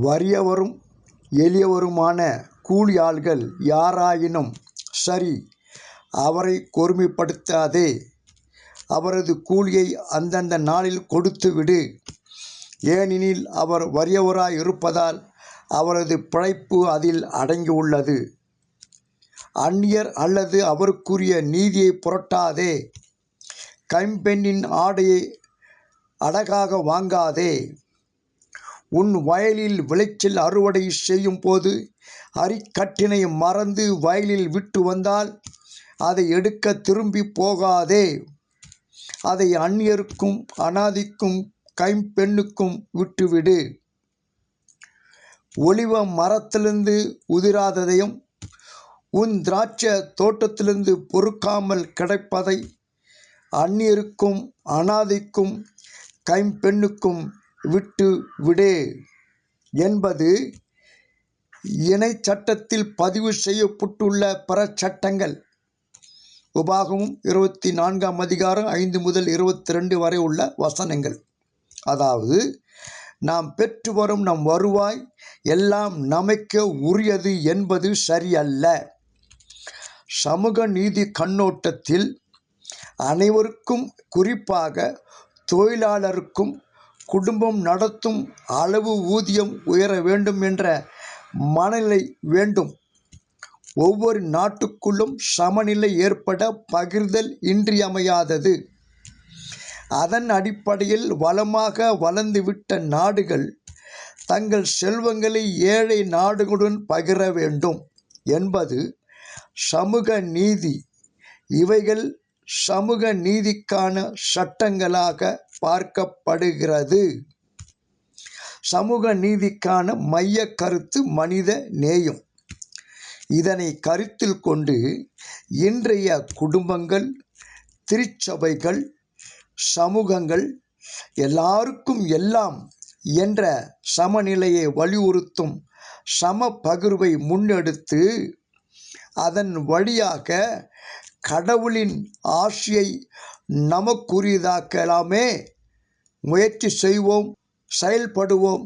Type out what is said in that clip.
வறியவரும் எளியவருமான கூலி ஆள்கள் யாராயினும் சரி, அவரை கொடுமைப்படுத்தாதே. அவரது கூலியை அந்தந்த நாளில் கொடுத்துவிடு. ஏனெனில் அவர் வறியவராய் இருப்பதால் அவரது பிழைப்பு அதில் அடங்கியுள்ளது. அந்நியர் அல்லது அவருக்குரிய நீதியை புரட்டாதே. கைம்பெண்ணின் ஆடையை அடகாக வாங்காதே. உன் வயலில் விளைச்சல் அறுவடை செய்யும் போது அரிக்கட்டினை மறந்து வயலில் விட்டு வந்தால் அதை எடுக்க திரும்பி போகாதே. அதை அந்நியருக்கும் அனாதைக்கும் கைம்பெண்ணுக்கும் விட்டுவிடு. ஒலிவ மரத்திலிருந்து உதிராததையும் உன் திராட்சை தோட்டத்திலிருந்து பொறுக்காமல் கிடைப்பதை அந்நியருக்கும் அனாதைக்கும் கைம்பெண்ணுக்கும் விட்டு விடு என்பது இணை சட்டத்தில் பதிவு செய்யப்பட்டுள்ள பிற சட்டங்கள். உபாகமம் 24ஆம் அதிகாரம் 5 முதல் 22 வரை உள்ள வசனங்கள். அதாவது, நாம் பெற்று வரும் நம் வருவாய் எல்லாம் நமக்கு உரியது என்பது சரியல்ல. சமூக நீதி கண்ணோட்டத்தில் அனைவருக்கும், குறிப்பாக தொழிலாளருக்கும் குடும்பம் நடத்தும் அளவு ஊதியம் உயர வேண்டும் என்ற மனநிலை வேண்டும். ஒவ்வொரு நாட்டுக்குள்ளும் சமநிலை ஏற்பட பகிர்தல் இன்றியமையாதது. அதன் அடிப்படையில் வளமாக வளர்ந்துவிட்ட நாடுகள் தங்கள் செல்வங்களை ஏழை நாடுகளுடன் பகிர வேண்டும் என்பது சமூக நீதி. இவைகள் சமூக நீதிக்கான சட்டங்களாக பார்க்கப்படுகிறது. சமூக நீதிக்கான மைய கருத்து மனித நேயம். இதனை கருத்தில் கொண்டு இன்றைய குடும்பங்கள், திருச்சபைகள், சமூகங்கள் எல்லாருக்கும் எல்லாம் என்ற சமநிலையை வலியுறுத்தும் சம பகிர்வை முன்னெடுத்து அதன் வழியாக கடவுளின் ஆசியை நமக்குரியதாக்கலாமே முயற்சி செய்வோம், செயல்படுவோம்.